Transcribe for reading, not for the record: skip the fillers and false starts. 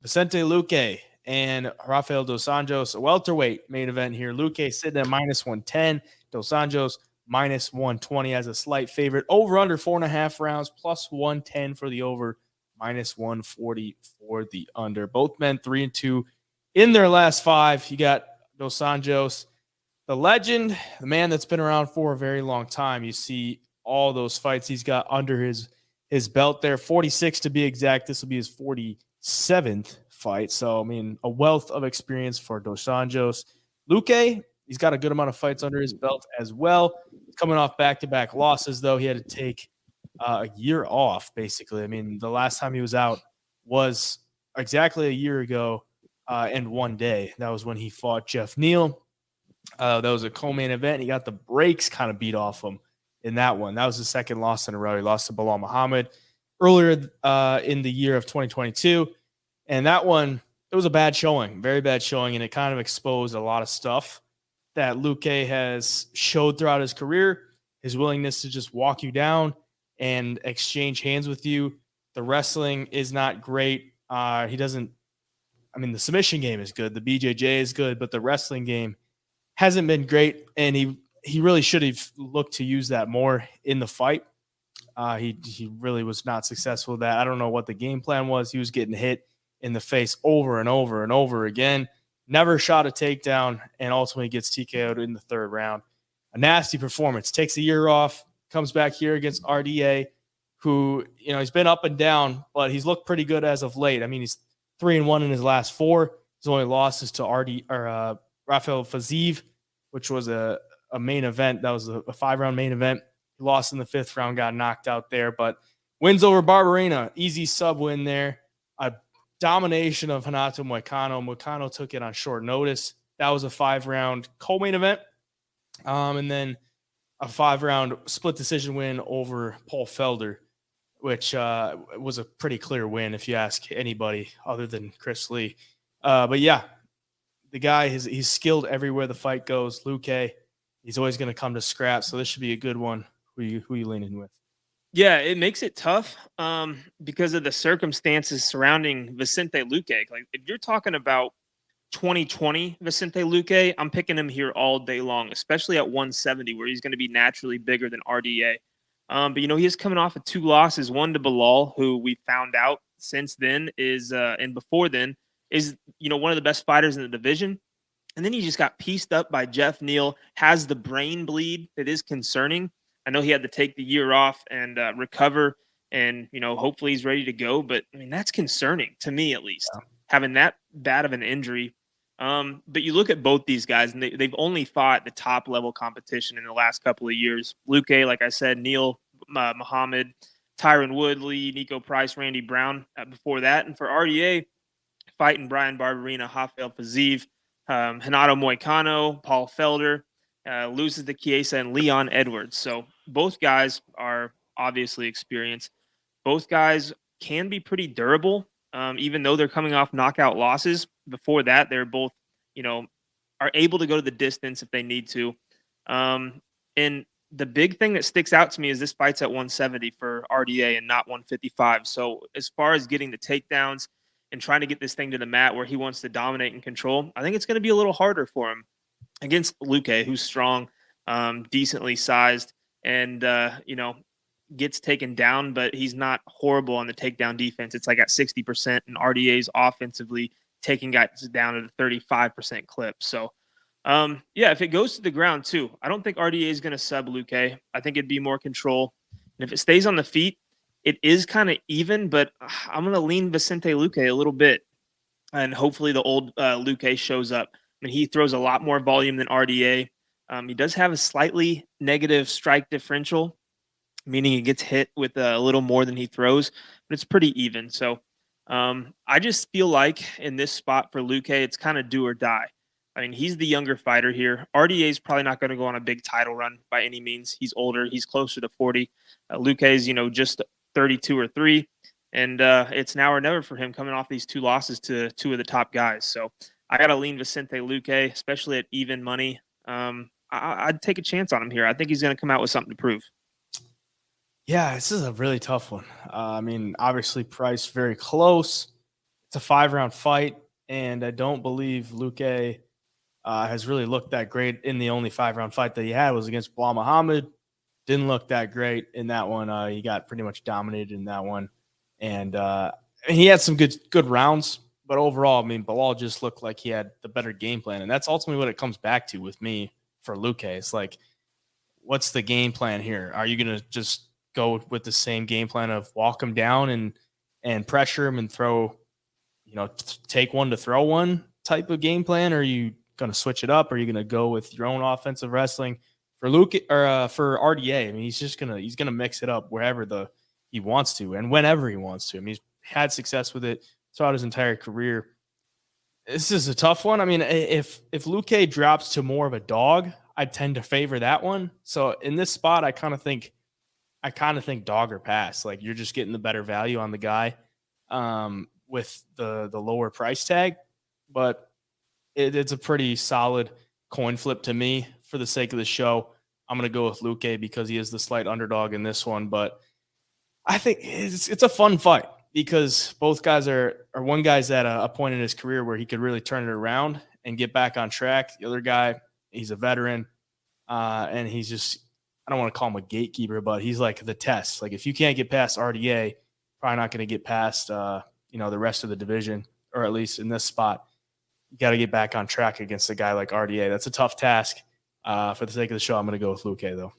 Vicente Luque and Rafael dos Anjos, a welterweight main event here. Luque sitting at -110, dos Anjos -120 as a slight favorite. Over under 4.5 rounds, +110 for the over, -140 for the under. Both men 3-2 in their last five. You got dos Anjos, the legend, the man that's been around for a very long time. You see all those fights he's got under his belt there, 46 to be exact. This will be his 47th fight. So, I mean, a wealth of experience for dos Anjos. Luque, he's got a good amount of fights under his belt as well. Coming off back-to-back losses, though, he had to take a year off, basically. I mean, the last time he was out was exactly a year ago and 1 day. That was when he fought Jeff Neal. That was a co-main event. He got the brakes kind of beat off him in that one. That was his second loss in a row. He lost to Bilal Muhammad earlier in the year of 2022. And that one, it was a bad showing, very bad showing, and it kind of exposed a lot of stuff that Luque has showed throughout his career, his willingness to just walk you down and exchange hands with you. The wrestling is not great. He doesn't – I mean, the submission game is good. The BJJ is good, but the wrestling game hasn't been great, and he really should have looked to use that more in the fight. He really was not successful with that. I don't know what the game plan was. He was getting hit in the face over and over and over again. Never shot a takedown, and ultimately gets TKO'd in the third round. A nasty performance. Takes a year off, comes back here against RDA, who, you know, he's been up and down, but he's looked pretty good as of late. I mean, he's 3-1 in his last four. His only losses to Rafael Fiziev, which was a main event. That was a 5-round main event. He lost in the 5th round, got knocked out there, but wins over Barberena. Easy sub win there. A domination of Renato Moicano. Moicano took it on short notice. That was a 5-round co-main event. And then a 5-round split decision win over Paul Felder, which was a pretty clear win if you ask anybody other than Chris Lee. But yeah, the guy, he's skilled everywhere the fight goes. Luque, he's always going to come to scrap, so this should be a good one. Who you leaning with? Yeah, it makes it tough because of the circumstances surrounding Vicente Luque. Like, if you're talking about 2020 Vicente Luque, I'm picking him here all day long, especially at 170, where he's going to be naturally bigger than RDA. But, you know, he is coming off of 2 losses, one to Bilal, who we found out since then is, and before then, is, you know, one of the best fighters in the division. And then he just got pieced up by Jeff Neal, has the brain bleed that is concerning. I know he had to take the year off and recover, and, you know, hopefully he's ready to go. But, I mean, that's concerning to me, at least, having that bad of an injury. But you look at both these guys, and they've only fought the top level competition in the last couple of years. Luque, like I said, Neal Muhammad, Tyron Woodley, Nico Price, Randy Brown before that. And for RDA, fighting Brian Barberena, Rafael Fiziev, Renato Moicano, Paul Felder, loses to Chiesa and Leon Edwards. So both guys are obviously experienced. Both guys can be pretty durable, even though they're coming off knockout losses. Before that, they're both, you know, are able to go to the distance if they need to. And the big thing that sticks out to me is this fight's at 170 for RDA and not 155. So as far as getting the takedowns and trying to get this thing to the mat where he wants to dominate and control, I think it's going to be a little harder for him against Luque, who's strong, decently sized, and, you know, gets taken down, but he's not horrible on the takedown defense. It's like at 60%, and RDA's offensively taking guys down at a 35% clip. So, yeah, if it goes to the ground too, I don't think RDA is going to sub Luque. I think it'd be more control. And if it stays on the feet, it is kind of even, but I'm going to lean Vicente Luque a little bit. And hopefully the old Luque shows up. I mean, he throws a lot more volume than RDA. He does have a slightly negative strike differential, meaning he gets hit with a little more than he throws, but it's pretty even. So I just feel like in this spot for Luque, it's kind of do or die. I mean, he's the younger fighter here. RDA is probably not going to go on a big title run by any means. He's older. He's closer to 40. Luque is, you know, just 32 or 3. And it's now or never for him coming off these 2 losses to 2 of the top guys. So I got to lean Vicente Luque, especially at even money. I'd take a chance on him here. I think he's going to come out with something to prove. Yeah, this is a really tough one. I mean, obviously, price very close. It's a 5-round fight, and I don't believe Luque has really looked that great in the only 5-round fight that he had was against Bilal Muhammad. Didn't look that great in that one. He got pretty much dominated in that one, and he had some good rounds. But overall, I mean, Bilal just looked like he had the better game plan, and that's ultimately what it comes back to with me for Luque. It's like, what's the game plan here? Are you going to just go with the same game plan of walk him down and pressure him and throw, take one to throw one type of game plan? Or are you going to switch it up? Are you going to go with your own offensive wrestling for Luque or for RDA? I mean, he's gonna mix it up wherever he wants to and whenever he wants to. I mean, he's had success with it throughout his entire career. This is a tough one. I mean, if Luque drops to more of a dog, I tend to favor that one. So in this spot, I kind of think dog or pass. Like, you're just getting the better value on the guy with the lower price tag. But it's a pretty solid coin flip to me. For the sake of the show, I'm going to go with Luque because he is the slight underdog in this one. But I think it's a fun fight because both guys are one guy's at a point in his career where he could really turn it around and get back on track. The other guy, he's a veteran, and he's just, I don't want to call him a gatekeeper, but he's like the test. Like, if you can't get past RDA, probably not going to get past the rest of the division, or at least in this spot. You got to get back on track against a guy like RDA. That's a tough task. For the sake of the show, I'm going to go with Luque, though.